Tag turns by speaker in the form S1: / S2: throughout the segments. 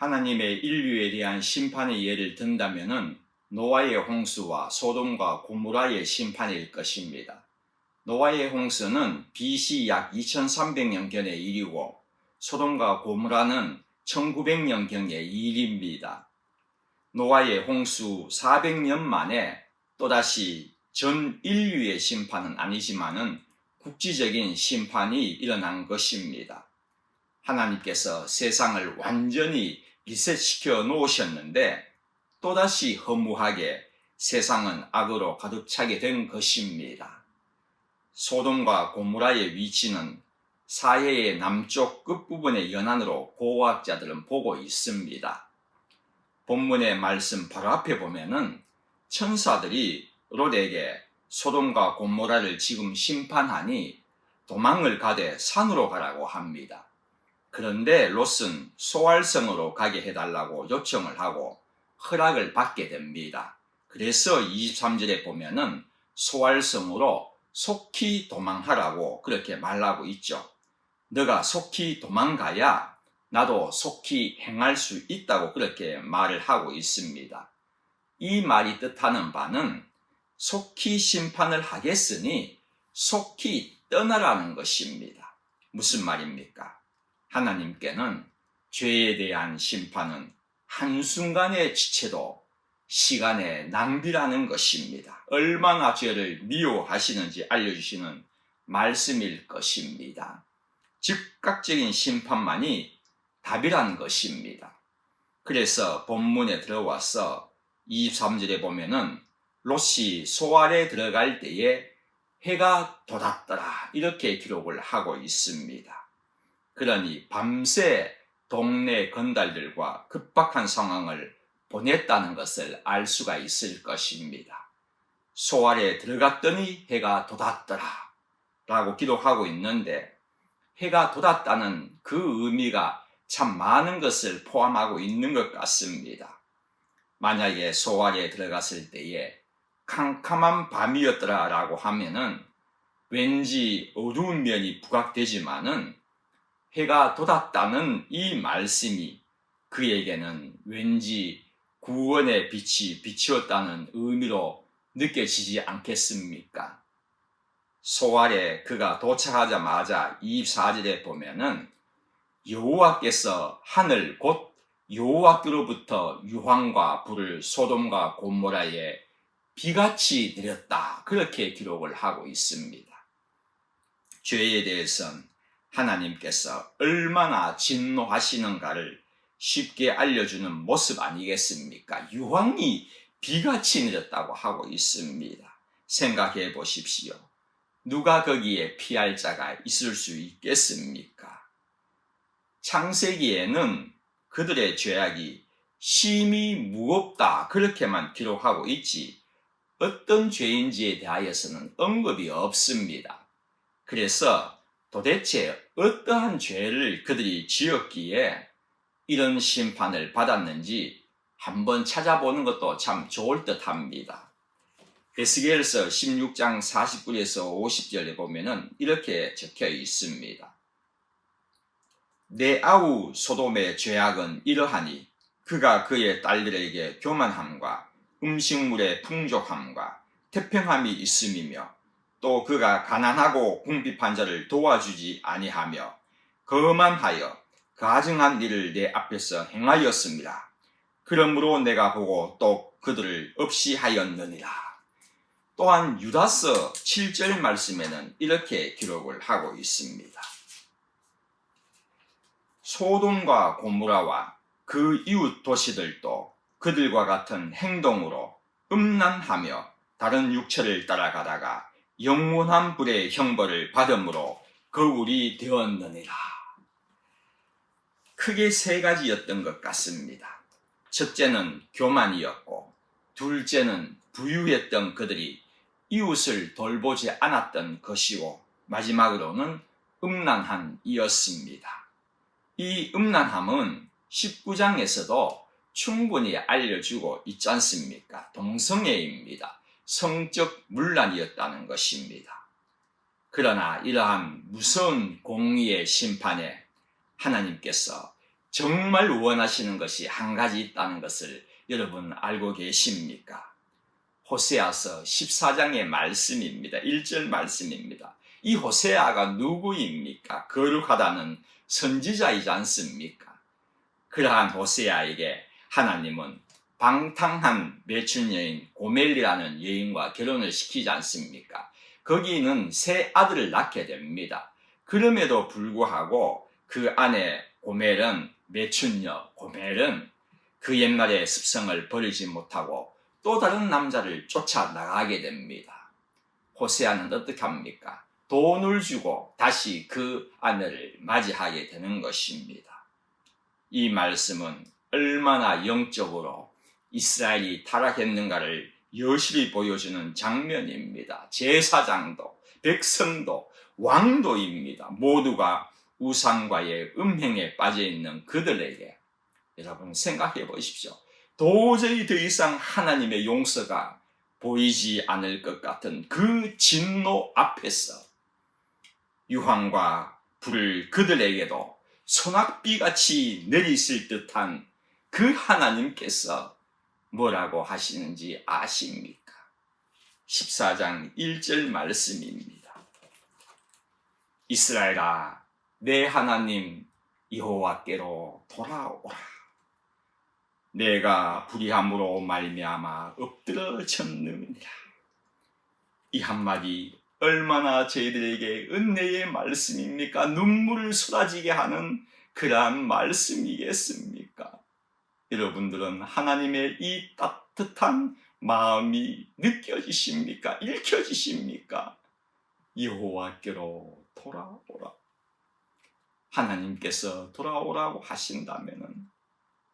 S1: 하나님의 인류에 대한 심판의 예를 든다면은 노아의 홍수와 소돔과 고모라의 심판일 것입니다. 노아의 홍수는 BC 약 2300년경의 일이고 소돔과 고모라는 1900년경의 일입니다. 노아의 홍수 400년 만에 또다시 전 인류의 심판은 아니지만은 국지적인 심판이 일어난 것입니다. 하나님께서 세상을 완전히 리셋시켜 놓으셨는데 또다시 허무하게 세상은 악으로 가득 차게 된 것입니다. 소돔과 고모라의 위치는 사해의 남쪽 끝부분의 연안으로 고고학자들은 보고 있습니다. 본문의 말씀 바로 앞에 보면은 천사들이 롯에게 소돔과 고모라를 지금 심판하니 도망을 가되 산으로 가라고 합니다. 그런데 롯은 소알성으로 가게 해달라고 요청을 하고 허락을 받게 됩니다. 그래서 23절에 보면은 소알성으로 속히 도망하라고 그렇게 말하고 있죠. 너가 속히 도망가야 나도 속히 행할 수 있다고 그렇게 말을 하고 있습니다. 이 말이 뜻하는 바는 속히 심판을 하겠으니 속히 떠나라는 것입니다. 무슨 말입니까? 하나님께는 죄에 대한 심판은 한순간의 지체도 시간의 낭비라는 것입니다. 얼마나 죄를 미워하시는지 알려주시는 말씀일 것입니다. 즉각적인 심판만이 답이란 것입니다. 그래서 본문에 들어와서 23절에 보면은 롯이 소알에 들어갈 때에 해가 돋았더라 이렇게 기록을 하고 있습니다. 그러니 밤새 동네 건달들과 급박한 상황을 보냈다는 것을 알 수가 있을 것입니다. 소알에 들어갔더니 해가 돋았더라 라고 기록하고 있는데 해가 돋았다는 그 의미가 참 많은 것을 포함하고 있는 것 같습니다. 만약에 소알에 들어갔을 때에 캄캄한 밤이었더라 라고 하면은 왠지 어두운 면이 부각되지만은 해가 돋았다는 이 말씀이 그에게는 왠지 구원의 빛이 비치었다는 의미로 느껴지지 않겠습니까? 소알에 그가 도착하자마자 24절에 보면은 여호와께서 하늘 곧 여호와께로부터 유황과 불을 소돔과 고모라에 비같이 내렸다 그렇게 기록을 하고 있습니다. 죄에 대해서는 하나님께서 얼마나 진노하시는가를 쉽게 알려주는 모습 아니겠습니까? 유황이 비같이 내렸다고 하고 있습니다. 생각해 보십시오. 누가 거기에 피할 자가 있을 수 있겠습니까? 창세기에는 그들의 죄악이 심히 무겁다 그렇게만 기록하고 있지 어떤 죄인지에 대하여서는 언급이 없습니다. 그래서 도대체 어떠한 죄를 그들이 지었기에 이런 심판을 받았는지 한번 찾아보는 것도 참 좋을 듯합니다. 에스겔서 16장 49절에서 50절에 보면은 이렇게 적혀 있습니다. 내 아우 소돔의 죄악은 이러하니 그가 그의 딸들에게 교만함과 음식물의 풍족함과 태평함이 있음이며 또 그가 가난하고 궁핍한 자를 도와주지 아니하며 거만하여 가증한 일을 내 앞에서 행하였습니다. 그러므로 내가 보고 또 그들을 없이 하였느니라. 또한 유다서 7절 말씀에는 이렇게 기록을 하고 있습니다. 소돔과 고모라와 그 이웃 도시들도 그들과 같은 행동으로 음란하며 다른 육체를 따라가다가 영원한 불의 형벌을 받음으로 거울이 되었느니라. 크게 세 가지였던 것 같습니다. 첫째는 교만이었고 둘째는 부유했던 그들이 이웃을 돌보지 않았던 것이고 마지막으로는 음란함이었습니다. 이 음란함은 19장에서도 충분히 알려주고 있지 않습니까? 동성애입니다. 성적 문란이었다는 것입니다. 그러나 이러한 무서운 공의의 심판에 하나님께서 정말 원하시는 것이 한 가지 있다는 것을 여러분 알고 계십니까? 호세아서 14장의 말씀입니다. 1절 말씀입니다. 이 호세아가 누구입니까? 거룩하다는 선지자이지 않습니까? 그러한 호세아에게 하나님은 방탕한 매춘 여인 고멜이라는 여인과 결혼을 시키지 않습니까? 거기는 세 아들을 낳게 됩니다. 그럼에도 불구하고 그 아내 고멜은 매춘녀 고멜은 그 옛날의 습성을 버리지 못하고 또 다른 남자를 쫓아나가게 됩니다. 호세아는 어떻게 합니까? 돈을 주고 다시 그 아내를 맞이하게 되는 것입니다. 이 말씀은 얼마나 영적으로 이스라엘이 타락했는가를 여실히 보여주는 장면입니다. 제사장도 백성도 왕도입니다. 모두가 우상과의 음행에 빠져있는 그들에게 여러분 생각해 보십시오. 도저히 더 이상 하나님의 용서가 보이지 않을 것 같은 그 진노 앞에서 유황과 불을 그들에게도 소낙비같이 내리실 듯한 그 하나님께서 뭐라고 하시는지 아십니까? 14장 1절 말씀입니다. 이스라엘아, 내 하나님 여호와께로 돌아오라. 내가 불의함으로 말미암아 엎드러졌느니라. 이 한마디 얼마나 저희들에게 은혜의 말씀입니까? 눈물을 쏟아지게 하는 그러한 말씀이겠습니까? 여러분들은 하나님의 이 따뜻한 마음이 느껴지십니까? 읽혀지십니까? 여호와께로 돌아오라. 하나님께서 돌아오라고 하신다면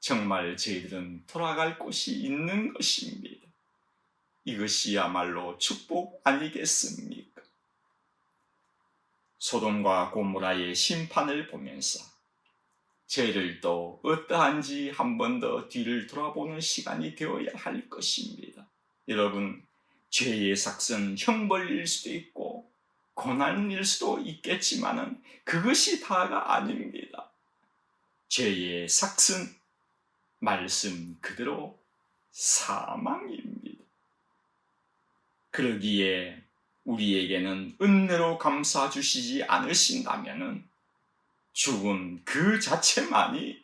S1: 정말 저희들은 돌아갈 곳이 있는 것입니다. 이것이야말로 축복 아니겠습니까? 소돔과 고모라의 심판을 보면서 저희를 또 어떠한지 한 번 더 뒤를 돌아보는 시간이 되어야 할 것입니다. 여러분, 죄의 삭은 형벌일 수도 있고 고난일 수도 있겠지만은 그것이 다가 아닙니다. 죄의 삭은 말씀 그대로 사망입니다. 그러기에 우리에게는 은혜로 감싸 주시지 않으신다면은 죽음 그 자체만이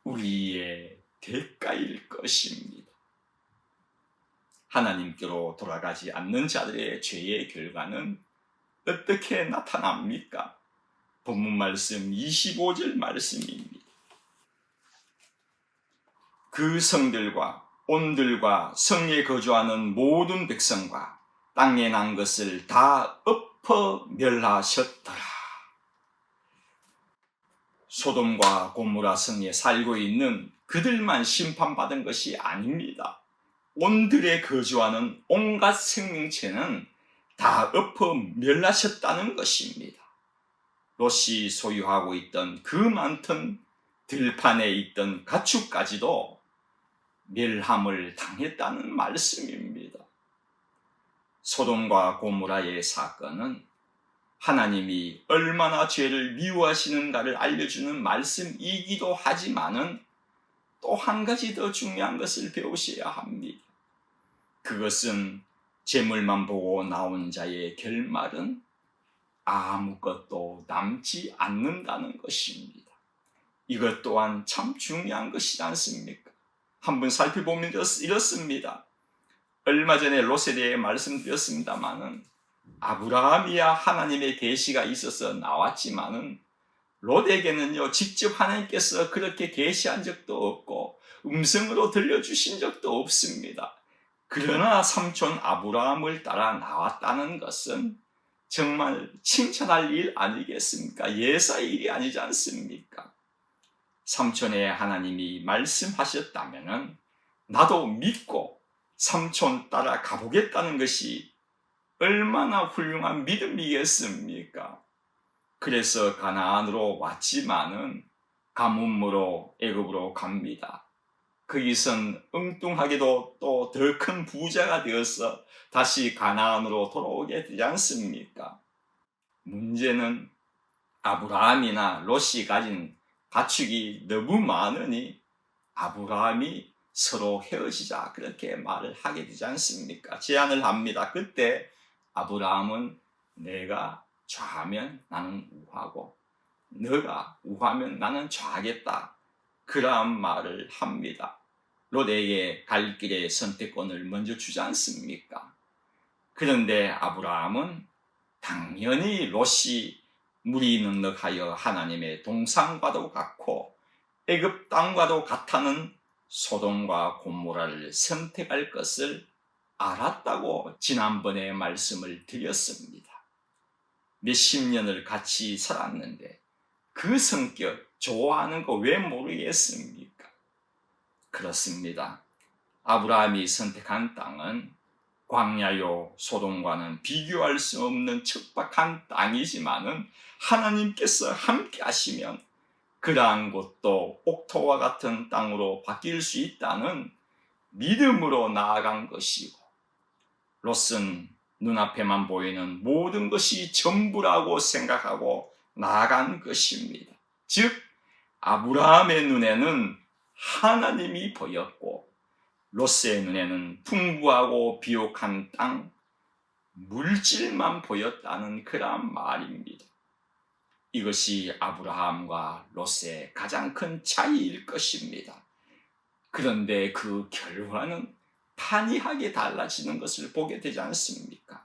S1: 우리의 대가일 것입니다. 하나님께로 돌아가지 않는 자들의 죄의 결과는 어떻게 나타납니까? 본문 말씀 25절 말씀입니다. 그 성들과 온들과 성에 거주하는 모든 백성과 땅에 난 것을 다 엎어 멸하셨더라. 소돔과 고모라 성에 살고 있는 그들만 심판받은 것이 아닙니다. 온들에 거주하는 온갖 생명체는 다 엎어 멸하셨다는 것입니다. 롯이 소유하고 있던 그 많던 들판에 있던 가축까지도 멸함을 당했다는 말씀입니다. 소돔과 고모라의 사건은 하나님이 얼마나 죄를 미워하시는가를 알려주는 말씀이기도 하지만은 또 한 가지 더 중요한 것을 배우셔야 합니다. 그것은 재물만 보고 나온 자의 결말은 아무것도 남지 않는다는 것입니다. 이것 또한 참 중요한 것이지 않습니까? 한번 살펴보면 이렇습니다. 얼마 전에 롯에 대해 말씀드렸습니다마는 아브라함이야 하나님의 계시가 있어서 나왔지만은 롯에게는요 직접 하나님께서 그렇게 계시한 적도 없고 음성으로 들려주신 적도 없습니다. 그러나 삼촌 아브라함을 따라 나왔다는 것은 정말 칭찬할 일 아니겠습니까? 예사의 일이 아니지 않습니까? 삼촌의 하나님이 말씀하셨다면은 나도 믿고 삼촌 따라 가보겠다는 것이 얼마나 훌륭한 믿음이겠습니까? 그래서 가나안으로 왔지만은 가뭄으로 애굽으로 갑니다. 거기선 엉뚱하게도 또 더 큰 부자가 되어서 다시 가나안으로 돌아오게 되지 않습니까? 문제는 아브라함이나 롯이 가진 가축이 너무 많으니 아브라함이 서로 헤어지자 그렇게 말을 하게 되지 않습니까? 제안을 합니다. 그때 아브라함은 내가 좌하면 나는 우하고 너가 우하면 나는 좌하겠다. 그러한 말을 합니다. 롯에게 갈 길의 선택권을 먼저 주지 않습니까? 그런데 아브라함은 당연히 롯이 물이 넉넉하여 하나님의 동산과도 같고 애굽 땅과도 같다는 소돔과 고모라를 선택할 것을 알았다고 지난번에 말씀을 드렸습니다. 몇십 년을 같이 살았는데 그 성격 좋아하는 거 왜 모르겠습니까? 그렇습니다. 아브라함이 선택한 땅은 광야요 소돔과는 비교할 수 없는 척박한 땅이지만은 하나님께서 함께 하시면 그러한 곳도 옥토와 같은 땅으로 바뀔 수 있다는 믿음으로 나아간 것이고, 롯은 눈앞에만 보이는 모든 것이 전부라고 생각하고 나아간 것입니다. 즉 아브라함의 눈에는 하나님이 보였고 롯의 눈에는 풍부하고 비옥한 땅, 물질만 보였다는 그런 말입니다. 이것이 아브라함과 롯의 가장 큰 차이일 것입니다. 그런데 그 결과는 판이하게 달라지는 것을 보게 되지 않습니까?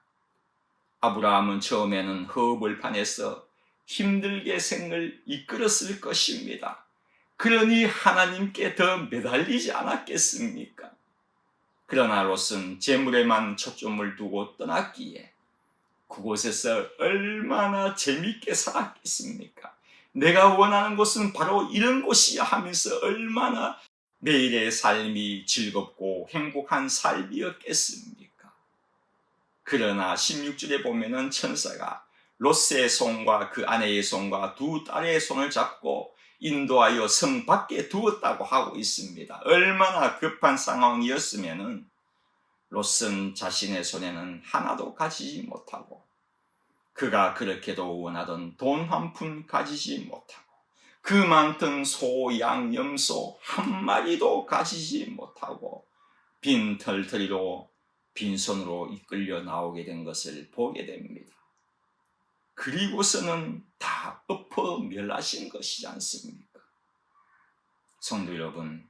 S1: 아브라함은 처음에는 허벌판에서 힘들게 생을 이끌었을 것입니다. 그러니 하나님께 더 매달리지 않았겠습니까? 그러나 롯은 재물에만 초점을 두고 떠났기에 그곳에서 얼마나 재밌게 살았겠습니까? 내가 원하는 곳은 바로 이런 곳이야 하면서 얼마나 매일의 삶이 즐겁고 행복한 삶이었겠습니까? 그러나 16절에 보면은 천사가 롯의 손과 그 아내의 손과 두 딸의 손을 잡고 인도하여 성 밖에 두었다고 하고 있습니다. 얼마나 급한 상황이었으면은 롯은 자신의 손에는 하나도 가지지 못하고 그가 그렇게도 원하던 돈 한 푼 가지지 못하고 그 많던 소, 양, 염소 한 마리도 가지지 못하고 빈 털터리로 빈손으로 이끌려 나오게 된 것을 보게 됩니다. 그리고서는 다 엎어 멸하신 것이지 않습니까? 성도 여러분,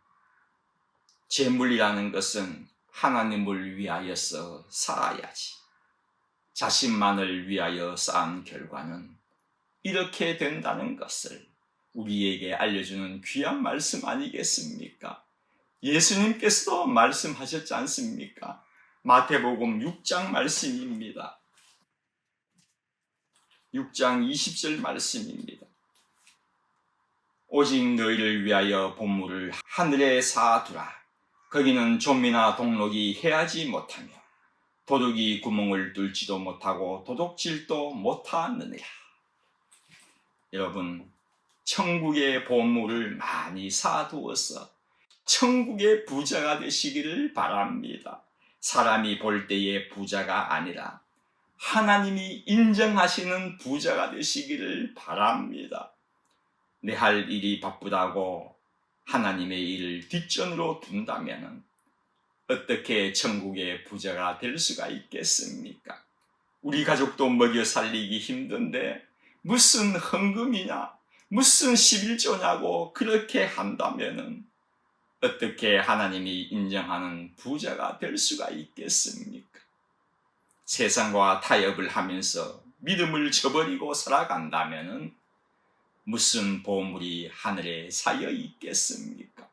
S1: 재물이라는 것은 하나님을 위하여서 살아야지. 자신만을 위하여 쌓은 결과는 이렇게 된다는 것을 우리에게 알려주는 귀한 말씀 아니겠습니까? 예수님께서도 말씀하셨지 않습니까? 마태복음 6장 말씀입니다. 6장 20절 말씀입니다. 오직 너희를 위하여 보물을 하늘에 쌓아두라. 거기는 좀이나 동록이 해하지 못하며 도둑이 구멍을 뚫지도 못하고 도둑질도 못하느니라. 여러분, 천국의 보물을 많이 쌓아두어서 천국의 부자가 되시기를 바랍니다. 사람이 볼 때의 부자가 아니라 하나님이 인정하시는 부자가 되시기를 바랍니다. 내 할 일이 바쁘다고 하나님의 일을 뒷전으로 둔다면 어떻게 천국의 부자가 될 수가 있겠습니까? 우리 가족도 먹여 살리기 힘든데 무슨 헌금이냐, 무슨 11조냐고 그렇게 한다면 어떻게 하나님이 인정하는 부자가 될 수가 있겠습니까? 세상과 타협을 하면서 믿음을 저버리고 살아간다면 무슨 보물이 하늘에 쌓여 있겠습니까?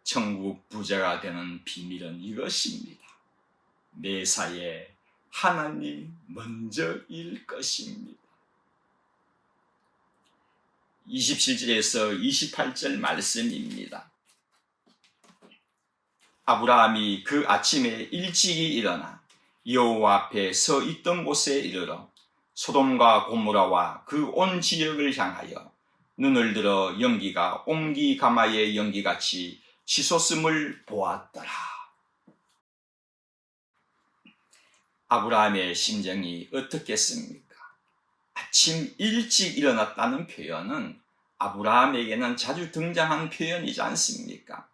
S1: 천국 부자가 되는 비밀은 이것입니다. 매사에 하나님 먼저일 것입니다. 27절에서 28절 말씀입니다. 아브라함이 그 아침에 일찍이 일어나 여호와 앞에 서 있던 곳에 이르러 소돔과 고모라와 그 온 지역을 향하여 눈을 들어 연기가 옹기 가마의 연기같이 치솟음을 보았더라. 아브라함의 심정이 어떻겠습니까? 아침 일찍 일어났다는 표현은 아브라함에게는 자주 등장한 표현이지 않습니까?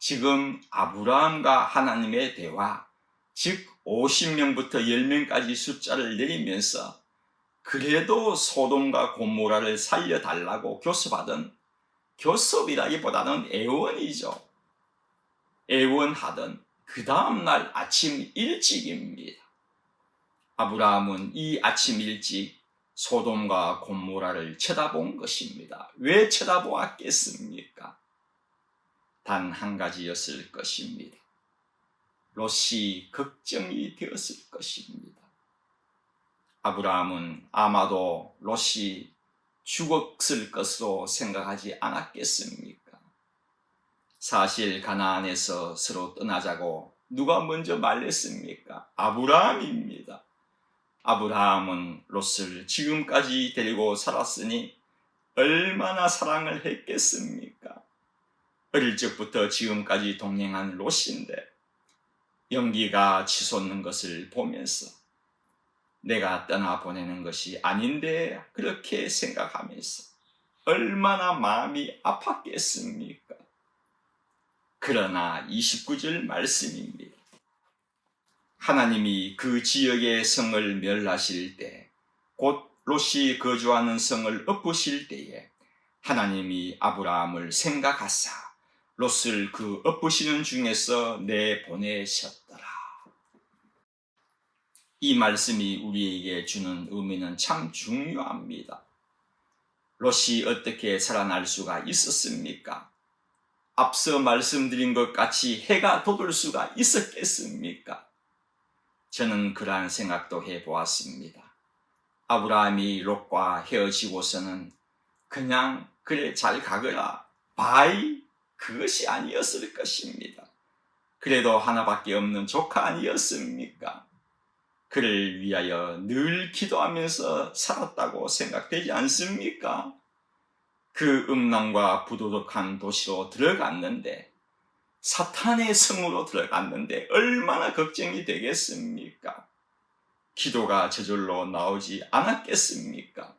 S1: 지금 아브라함과 하나님의 대화, 즉 50명부터 10명까지 숫자를 내리면서 그래도 소돔과 고모라를 살려달라고 교섭하던, 교섭이라기보다는 애원이죠. 애원하던 그 다음날 아침 일찍입니다. 아브라함은 이 아침 일찍 소돔과 고모라를 쳐다본 것입니다. 왜 쳐다보았겠습니까? 단 한 가지였을 것입니다. 롯이 걱정이 되었을 것입니다. 아브라함은 아마도 롯이 죽었을 것으로 생각하지 않았겠습니까? 사실 가나안에서 서로 떠나자고 누가 먼저 말했습니까? 아브라함입니다. 아브라함은 롯을 지금까지 데리고 살았으니 얼마나 사랑을 했겠습니까? 어릴 적부터 지금까지 동행한 롯인데 연기가 치솟는 것을 보면서 내가 떠나보내는 것이 아닌데 그렇게 생각하면서 얼마나 마음이 아팠겠습니까? 그러나 29절 말씀입니다. 하나님이 그 지역의 성을 멸하실 때, 곧 롯이 거주하는 성을 엎으실 때에 하나님이 아브라함을 생각하사 롯을 그 엎으시는 중에서 내보내셨더라. 이 말씀이 우리에게 주는 의미는 참 중요합니다. 롯이 어떻게 살아날 수가 있었습니까? 앞서 말씀드린 것 같이 해가 돋을 수가 있었겠습니까? 저는 그러한 생각도 해보았습니다. 아브라함이 롯과 헤어지고서는 그냥 그래 잘 가거라 바이 그것이 아니었을 것입니다. 그래도 하나밖에 없는 조카 아니었습니까? 그를 위하여 늘 기도하면서 살았다고 생각되지 않습니까? 그 음란과 부도덕한 도시로 들어갔는데, 사탄의 성으로 들어갔는데 얼마나 걱정이 되겠습니까? 기도가 저절로 나오지 않았겠습니까?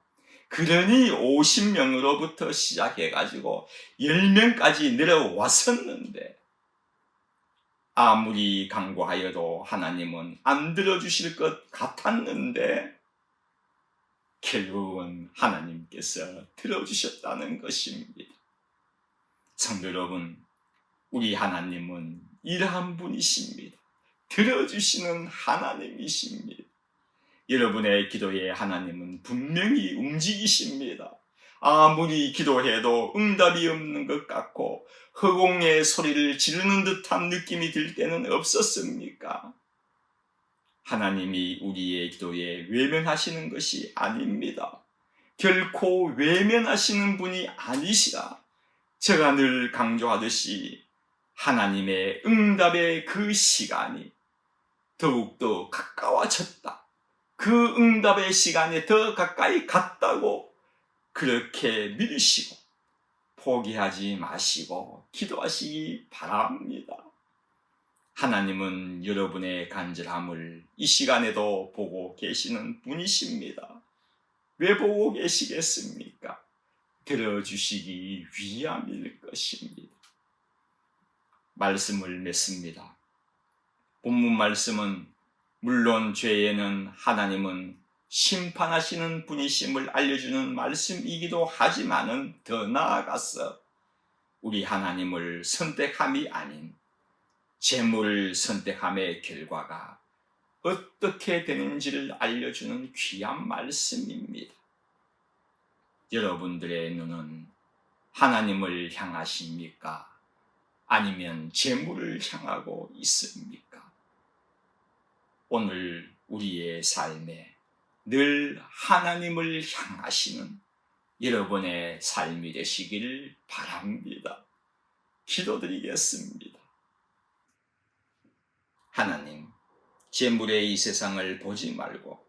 S1: 그러니 50명으로부터 시작해가지고 10명까지 내려왔었는데 아무리 간구하여도 하나님은 안 들어주실 것 같았는데 결국은 하나님께서 들어주셨다는 것입니다. 성도 여러분, 우리 하나님은 이러한 분이십니다. 들어주시는 하나님이십니다. 여러분의 기도에 하나님은 분명히 움직이십니다. 아무리 기도해도 응답이 없는 것 같고 허공의 소리를 지르는 듯한 느낌이 들 때는 없었습니까? 하나님이 우리의 기도에 외면하시는 것이 아닙니다. 결코 외면하시는 분이 아니시라. 제가 늘 강조하듯이 하나님의 응답의 그 시간이 더욱더 가까워졌다. 그 응답의 시간에 더 가까이 갔다고 그렇게 믿으시고 포기하지 마시고 기도하시기 바랍니다. 하나님은 여러분의 간절함을 이 시간에도 보고 계시는 분이십니다. 왜 보고 계시겠습니까? 들어주시기 위함일 것입니다. 말씀을 맺습니다. 본문 말씀은 물론 죄에는 하나님은 심판하시는 분이심을 알려주는 말씀이기도 하지만은 더 나아가서 우리 하나님을 선택함이 아닌 재물을 선택함의 결과가 어떻게 되는지를 알려주는 귀한 말씀입니다. 여러분들의 눈은 하나님을 향하십니까? 아니면 재물을 향하고 있습니까? 오늘 우리의 삶에 늘 하나님을 향하시는 여러분의 삶이 되시길 바랍니다. 기도드리겠습니다. 하나님, 재물의 이 세상을 보지 말고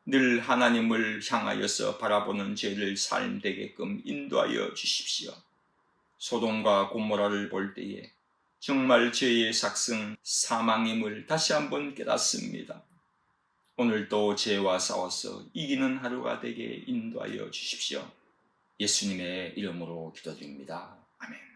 S1: 늘 하나님을 향하여서 바라보는 죄를 삶 되게끔 인도하여 주십시오. 소돔과 고모라를 볼 때에 정말 죄의 삭승 사망임을 다시 한번 깨닫습니다. 오늘도 죄와 싸워서 이기는 하루가 되게 인도하여 주십시오. 예수님의 이름으로 기도드립니다. 아멘.